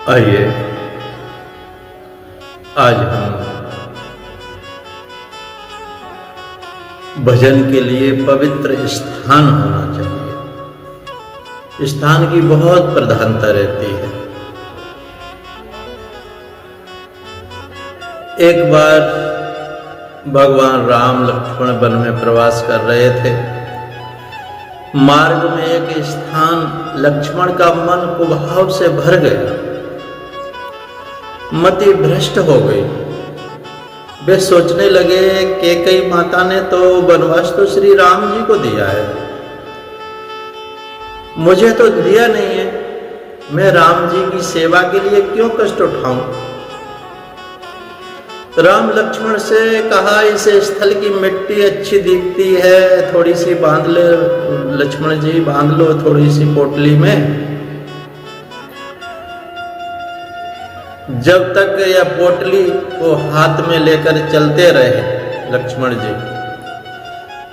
आइए आज हम भजन के लिए पवित्र स्थान होना चाहिए। स्थान की बहुत प्रधानता रहती है। एक बार भगवान राम लक्ष्मण वन में प्रवास कर रहे थे। मार्ग में एक स्थान लक्ष्मण का मन कुभाव से भर गया, मति भ्रष्ट हो गई। वे सोचने लगे कि कई माता ने तो वनवास तो श्री राम जी को दिया है, मुझे तो दिया नहीं है। मैं राम जी की सेवा के लिए क्यों कष्ट उठाऊं? राम लक्ष्मण से कहा, इस स्थल की मिट्टी अच्छी दिखती है, थोड़ी सी बांध ले लक्ष्मण जी, बांध लो थोड़ी सी पोटली में। जब तक यह पोटली को हाथ में लेकर चलते रहे लक्ष्मण जी,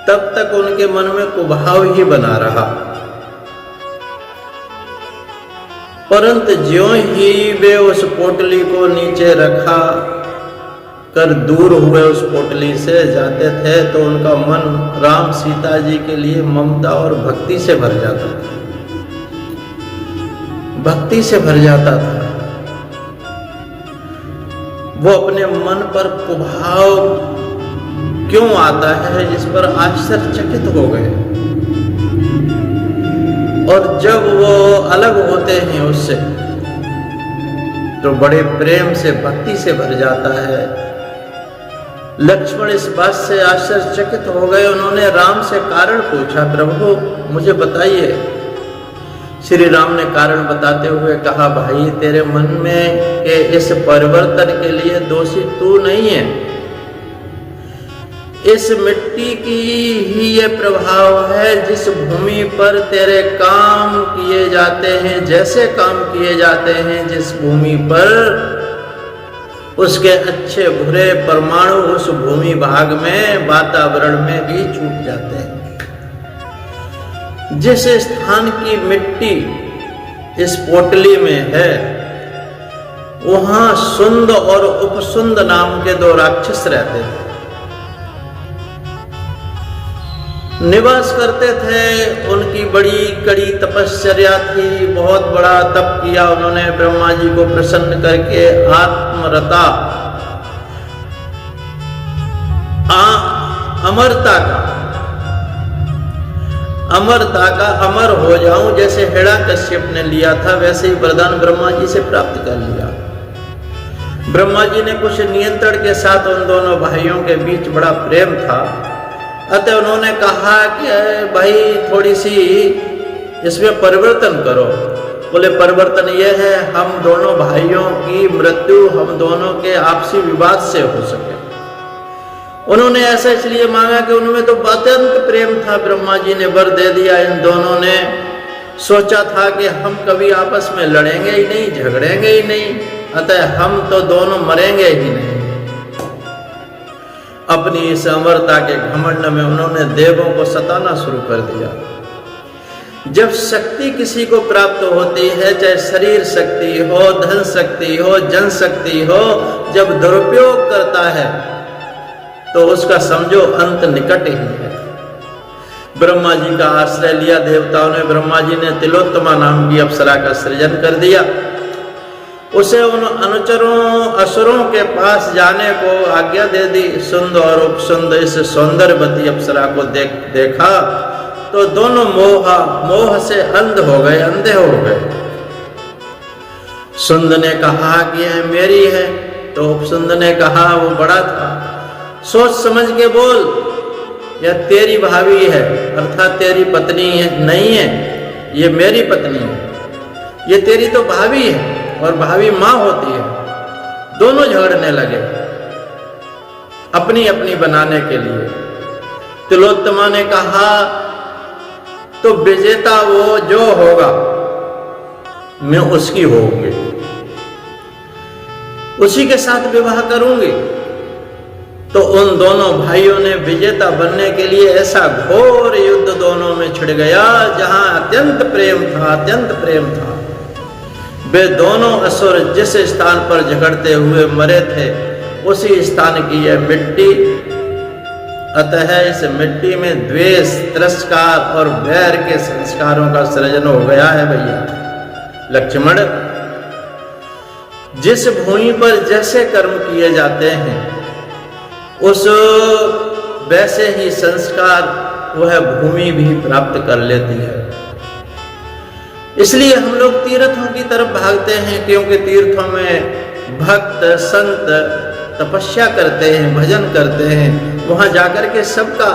तब तक उनके मन में कुभाव ही बना रहा। परंतु ज्यों ही वे उस पोटली को नीचे रखा कर दूर हुए उस पोटली से जाते थे, तो उनका मन राम सीता जी के लिए ममता और भक्ति से भर जाता था। भक्ति से भर जाता था। वो अपने मन पर कुभाव क्यों आता है, इस पर आश्चर्यचकित हो गए। और जब वो अलग होते हैं उससे, तो बड़े प्रेम से भक्ति से भर जाता है। लक्ष्मण इस बात से आश्चर्यचकित हो गए। उन्होंने राम से कारण पूछा, प्रभु मुझे बताइए। श्री राम ने कारण बताते हुए कहा, भाई तेरे मन में के इस परिवर्तन के लिए दोषी तू नहीं है। इस मिट्टी की ही ये प्रभाव है। जिस भूमि पर तेरे काम किए जाते हैं, जैसे काम किए जाते हैं, जिस भूमि पर उसके अच्छे बुरे परमाणु उस भूमि भाग में वातावरण में भी छूट जाते हैं। जिस स्थान की मिट्टी इस पोटली में है, वहां सुंद और उपसुंद नाम के दो राक्षस रहते थे, निवास करते थे। उनकी बड़ी कड़ी तपश्चर्या थी, बहुत बड़ा तप किया उन्होंने ब्रह्मा जी को प्रसन्न करके। आत्मरता अमरता का अमर हो जाऊं, जैसे हिरण्यकश्यप ने लिया था, वैसे ही वरदान ब्रह्मा जी से प्राप्त कर लिया। ब्रह्मा जी ने कुछ नियंत्रण के साथ उन दोनों भाइयों के बीच बड़ा प्रेम था, अतः उन्होंने कहा कि भाई थोड़ी सी इसमें परिवर्तन करो। बोले परिवर्तन यह है, हम दोनों भाइयों की मृत्यु हम दोनों के आपसी विवाद से हो सके। उन्होंने ऐसा इसलिए मांगा कि उनमें तो अत्यंत प्रेम था। ब्रह्मा जी ने वर दे दिया। इन दोनों ने सोचा था कि हम कभी आपस में लड़ेंगे ही नहीं, झगड़ेंगे ही नहीं, अतः हम तो दोनों मरेंगे ही नहीं। अपनी इस अमरता के घमंड में उन्होंने देवों को सताना शुरू कर दिया। जब शक्ति किसी को प्राप्त होती है, चाहे शरीर शक्ति हो, धन शक्ति हो, जन शक्ति हो, जब दुरुपयोग करता है तो उसका समझो अंत निकट ही है। ब्रह्मा जी का आश्रय लिया देवताओं ने। ब्रह्मा जी ने तिलोत्तमा नाम की अप्सरा का सृजन कर दिया। उसे उन अनुचरों असुरों के पास जाने को आज्ञा दे दी। सुंद और उपसुंद इस सौंदर्यवती अप्सरा को देखा तो दोनों मोह से अंधे हो गए। सुंद ने कहा कि यह मेरी है, तो उपसुंद ने कहा वो बड़ा था, सोच समझ के बोल, यह तेरी भाभी है, अर्थात तेरी पत्नी है, नहीं है, ये मेरी पत्नी है। ये तेरी तो भाभी है और भाभी माँ होती है। दोनों झगड़ने लगे अपनी अपनी बनाने के लिए। तिलोत्तमा ने कहा, तो विजेता वो जो होगा, मैं उसकी होऊंगी, उसी के साथ विवाह करूंगी। तो उन दोनों भाइयों ने विजेता बनने के लिए ऐसा घोर युद्ध दोनों में छिड़ गया, जहां अत्यंत प्रेम था। वे दोनों असुर जिस स्थान पर झगड़ते हुए मरे थे उसी स्थान की यह मिट्टी, अतः इस मिट्टी में द्वेष, तिरस्कार और वैर के संस्कारों का सृजन हो गया है। भैया लक्ष्मण, जिस भूमि पर जैसे कर्म किए जाते हैं उस वैसे ही संस्कार वह भूमि भी प्राप्त कर लेती है। इसलिए हम लोग तीर्थों की तरफ भागते हैं, क्योंकि तीर्थों में भक्त संत तपस्या करते हैं, भजन करते हैं। वहां जाकर के सबका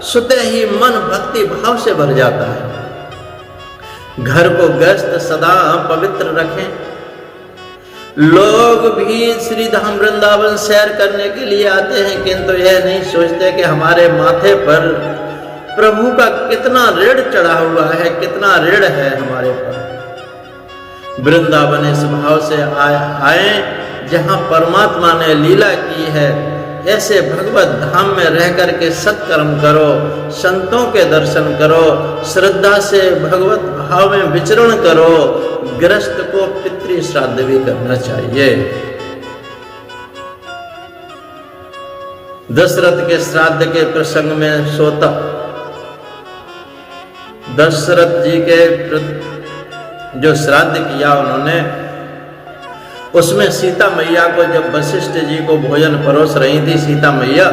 स्वतः ही मन भक्ति भाव से भर जाता है। घर को गृहस्थ सदा पवित्र रखें। लोग भी श्री धाम वृंदावन सैर करने के लिए आते हैं, किंतु यह नहीं सोचते कि हमारे माथे पर प्रभु का कितना ऋण चढ़ा हुआ है, कितना ऋण है हमारे पर। वृंदावन इस भाव से आए जहां परमात्मा ने लीला की है। ऐसे भगवत धाम में रह करके सत्कर्म करो, संतों के दर्शन करो, श्रद्धा से भगवत भाव में विचरण करो। गृहस्थ को पितृ श्राद्ध भी करना चाहिए। दशरथ के श्राद्ध के प्रसंग में सोता दशरथ जी के जो श्राद्ध किया उन्होंने, उसमें सीता मैया को जब वशिष्ठ जी को भोजन परोस रही थी सीता मैया,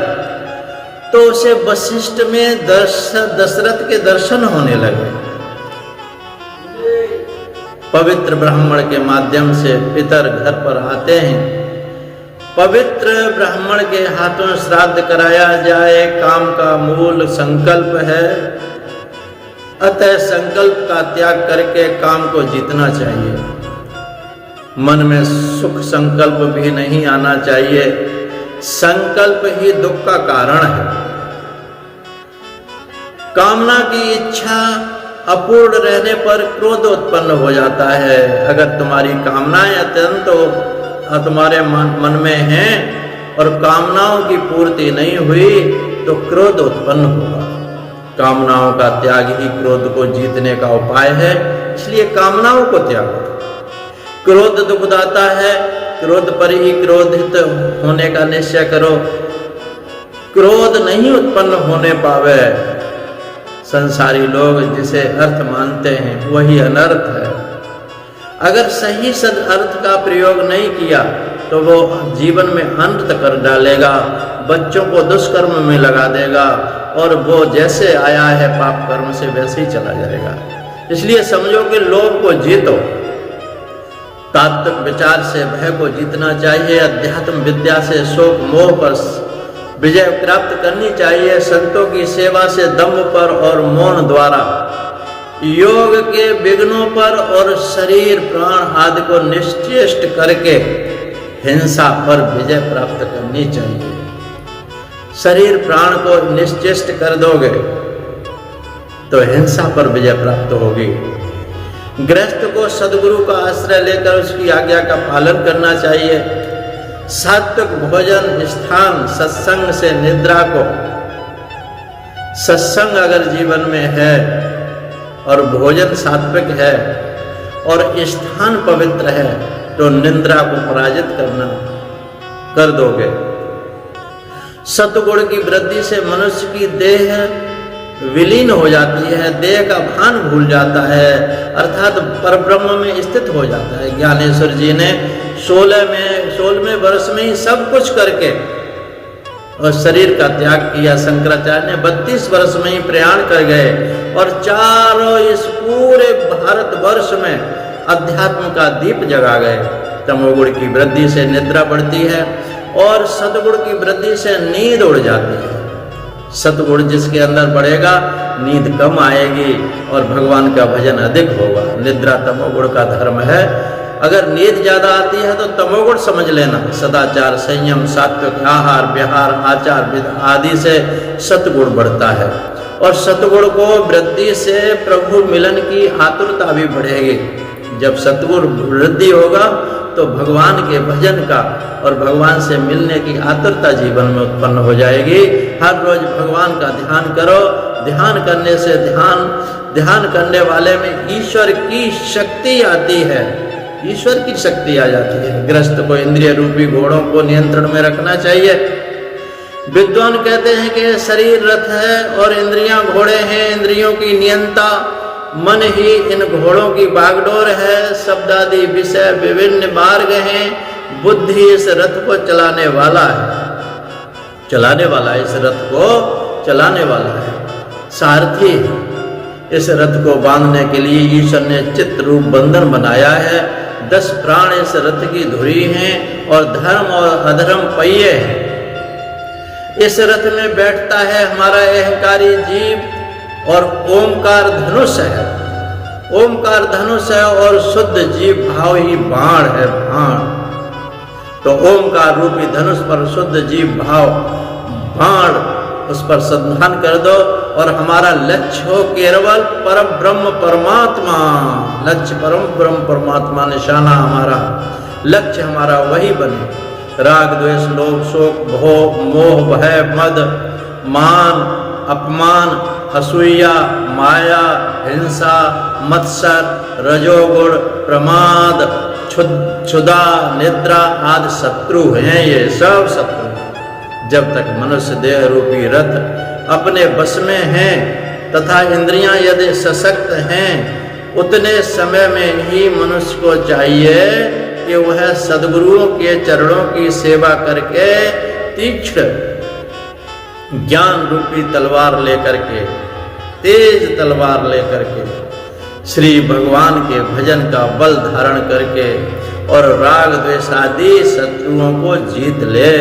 तो उसे वशिष्ठ में दशरथ के दर्शन होने लगे। पवित्र ब्राह्मण के माध्यम से पितर घर पर आते हैं। पवित्र ब्राह्मण के हाथों श्राद्ध कराया जाए काम का मूल संकल्प है। अतः संकल्प का त्याग करके काम को जीतना चाहिए। मन में सुख संकल्प भी नहीं आना चाहिए। संकल्प ही दुख का कारण है। कामना की इच्छा अपूर्ण रहने पर क्रोध उत्पन्न हो जाता है। अगर तुम्हारी कामनाएं अत्यंत तुम्हारे मन में हैं और कामनाओं की पूर्ति नहीं हुई तो क्रोध उत्पन्न होगा। कामनाओं का त्याग ही क्रोध को जीतने का उपाय है। इसलिए कामनाओं को त्यागो। क्रोध दुखदाता है, क्रोध पर ही क्रोधित होने का निश्चय करो। क्रोध नहीं उत्पन्न होने पावे। संसारी लोग जिसे अर्थ मानते हैं वही अनर्थ है। अगर सही सद अर्थ का प्रयोग नहीं किया तो वो जीवन में अनर्थ कर डालेगा, बच्चों को दुष्कर्म में लगा देगा और वो जैसे आया है पाप कर्म से वैसे ही चला जाएगा। इसलिए समझो कि लोभ को जीतो। तात्विक विचार से भय को जीतना चाहिए। अध्यात्म विद्या से शोक मोह पर विजय प्राप्त करनी चाहिए। संतों की सेवा से दम्भ पर और मौन द्वारा योग के विघ्नों पर और शरीर प्राण आदि को निश्चेष्ट करके हिंसा पर विजय प्राप्त करनी चाहिए। शरीर प्राण को निश्चेष्ट कर दोगे तो हिंसा पर विजय प्राप्त होगी। गृहस्थ को सद्गुरु का आश्रय लेकर उसकी आज्ञा का पालन करना चाहिए। सात्विक भोजन स्थान सत्संग से निद्रा को, सत्संग अगर जीवन में है और भोजन सात्विक है और स्थान पवित्र है तो निद्रा को पराजित कर दोगे। सतगुण की वृद्धि से मनुष्य की देह विलीन हो जाती है, देह का भान भूल जाता है, अर्थात परब्रह्म में स्थित हो जाता है। ज्ञानेश्वर जी ने 16वें वर्ष में ही सब कुछ करके और शरीर का त्याग किया। शंकराचार्य ने 32 वर्ष में ही प्रयाण कर गए और चारों इस पूरे भारतवर्ष में अध्यात्म का दीप जगा गए। तमोगुण की वृद्धि से निद्रा बढ़ती है और सतगुण की वृद्धि से नींद उड़ जाती है। सतगुण जिसके अंदर बढ़ेगा नींद कम आएगी और भगवान का भजन अधिक होगा। निद्रा तमोगुण का धर्म है। अगर नींद ज्यादा आती है तो तमोगुण समझ लेना। सदाचार, संयम, सात्विक आहार विहार, आचार विध आदि से सतगुण बढ़ता है और सतगुण को वृद्धि से प्रभु मिलन की आतुरता भी बढ़ेगी। जब सतगुण वृद्धि होगा तो भगवान के भजन का और भगवान से मिलने की आतुरता जीवन में उत्पन्न हो जाएगी। हर रोज भगवान का ध्यान करो। ध्यान करने से ध्यान करने वाले में ईश्वर की शक्ति आती है। ईश्वर की शक्ति आ जाती है। गृहस्थ को इंद्रिय रूपी घोड़ों को नियंत्रण में रखना चाहिए। विद्वान कहते हैं कि शरीर रथ है और इंद्रियां घोड़े हैं। इंद्रियों की नियंता मन ही इन घोड़ों की बागडोर है। शब्द आदि विषय विभिन्न मार्ग हैं। बुद्धि इस रथ को चलाने वाला है, इस रथ को चलाने वाला है, सारथी है। इस रथ को बांधने के लिए ईश्वर ने चित्त रूप बंधन बनाया है। 10 प्राण इस रथ की धुरी हैं और धर्म और अधर्म पहिए हैं। इस रथ में बैठता है हमारा अहंकारी जीव और ओमकार धनुष है। ओमकार धनुष है और शुद्ध जीव भाव ही बाण है, बाण। तो ओमकार रूपी धनुष पर शुद्ध जीव भाव बाण, उस पर संधान कर दो और हमारा लक्ष्य हो केवल परम ब्रह्म परमात्मा। लक्ष्य परम ब्रह्म परमात्मा, निशाना हमारा, लक्ष्य हमारा वही बने। राग द्वेष लोभ शोक भोग मोह भय मद मान अपमान असूया माया हिंसा मत्सर रजोगुण प्रमाद क्षुधा निद्रा आदि शत्रु हैं। ये सब शत्रु जब तक मनुष्य देह रूपी रथ अपने बस में हैं तथा इंद्रियां यदि सशक्त हैं, उतने समय में ही मनुष्य को चाहिए कि वह सद्गुरुओं के चरणों की सेवा करके तीक्ष्ण ज्ञान रूपी तलवार लेकर के, तेज तलवार लेकर के श्री भगवान के भजन का बल धारण करके और राग द्वेष आदि शत्रुओं को जीत ले।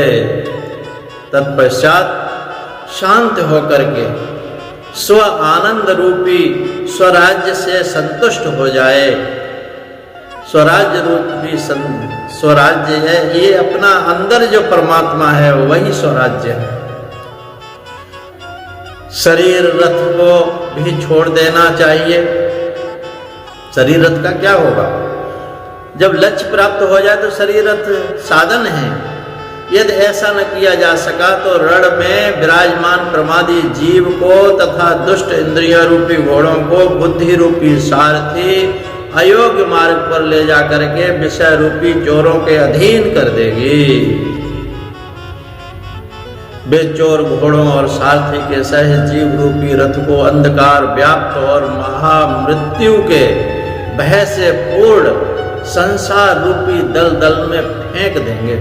तत्पश्चात शांत होकर के स्व आनंद रूपी स्वराज्य से संतुष्ट हो जाए। स्वराज्य रूपी स्वराज्य है, ये अपना अंदर जो परमात्मा है वही स्वराज्य है। शरीर रथ को भी छोड़ देना चाहिए। शरीर रथ का क्या होगा? जब लक्ष्य प्राप्त हो जाए तो शरीर रथ साधन है। यदि ऐसा न किया जा सका तो रण में विराजमान प्रमादी जीव को तथा दुष्ट इंद्रिय रूपी घोड़ों को बुद्धि रूपी सारथी अयोग्य मार्ग पर ले जा करके विषय रूपी चोरों के अधीन कर देगी। वे चोर घोड़ों और सारथी के सह जीव रूपी रथ को अंधकार व्याप्त और महामृत्यु के भय से पूर्ण संसार रूपी दलदल में फेंक देंगे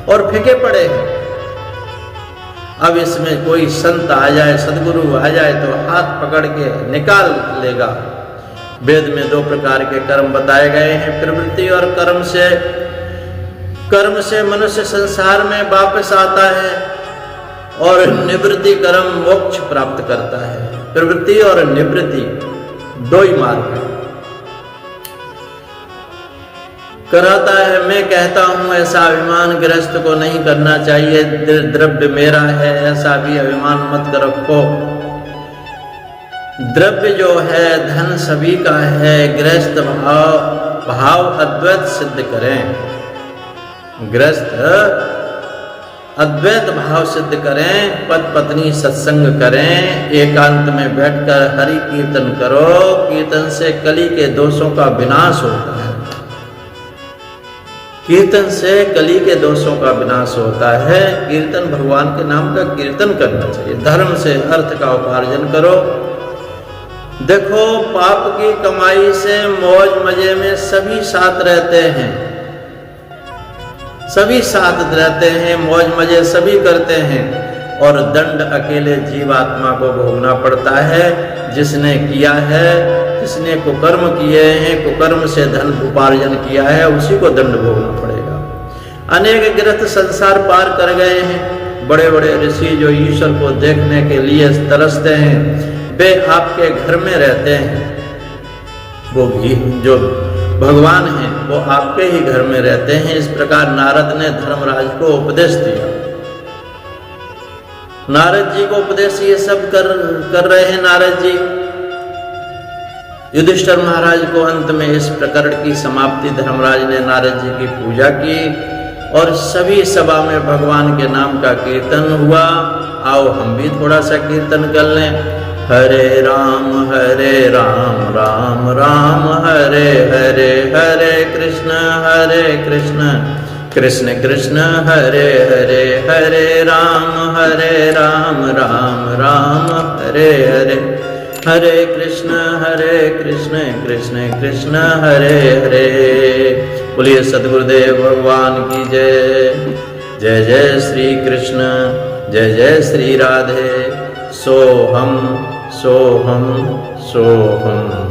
और फेंके पड़े हैं। अब इसमें कोई संत आ जाए, सदगुरु आ जाए तो हाथ पकड़ के निकाल लेगा। वेद में 2 प्रकार के कर्म बताए गए हैं, प्रवृत्ति और कर्म से। कर्म से मनुष्य संसार में वापस आता है और निवृत्ति कर्म मोक्ष प्राप्त करता है। प्रवृत्ति और निवृत्ति 2 ही मार्ग है। कराता है, मैं कहता हूं ऐसा अभिमान गृहस्थ को नहीं करना चाहिए। द्रव्य मेरा है ऐसा भी अभिमान मत रखो। द्रव्य जो है धन सभी का है। गृहस्थ भाव अद्वैत सिद्ध करें। गृहस्थ अद्वैत भाव सिद्ध करें। पति पत्नी सत्संग करें। एकांत में बैठकर हरि कीर्तन करो। कीर्तन से कली के दोषों का विनाश होता है। कीर्तन से कली के दोषों का विनाश होता है। कीर्तन भगवान के नाम का कीर्तन करना चाहिए। धर्म से अर्थ का उपार्जन करो। देखो, पाप की कमाई से मौज मजे में सभी साथ रहते हैं, सभी साथ रहते हैं, मौज मजे सभी करते हैं और दंड अकेले जीवात्मा को भोगना पड़ता है। जिसने किया है, जिसने कुकर्म किए हैं, कुकर्म से धन उपार्जन किया है, उसी को दंड भोगना पड़ेगा। अनेक गृहस्थ संसार पार कर गए हैं। बड़े बड़े ऋषि जो ईश्वर को देखने के लिए तरसते हैं, वे आपके घर में रहते हैं। वो भी जो भगवान हैं वो आपके ही घर में रहते हैं। इस प्रकार नारद ने धर्मराज को उपदेश दिया। नारद जी को उपदेश ये सब कर रहे हैं। नारद जी युधिष्ठिर महाराज को अंत में इस प्रकरण की समाप्ति धर्मराज ने नारद जी की पूजा की और सभी सभा में भगवान के नाम का कीर्तन हुआ। आओ हम भी थोड़ा सा कीर्तन कर लें। हरे राम राम राम हरे हरे, हरे कृष्ण कृष्ण कृष्ण हरे हरे, हरे राम राम राम हरे हरे, हरे कृष्ण कृष्ण कृष्ण हरे हरे। बोलिए सद्गुरुदेव भगवान की जय। जय जय श्री कृष्ण, जय जय श्री राधे। सोहम सोहम सोहम।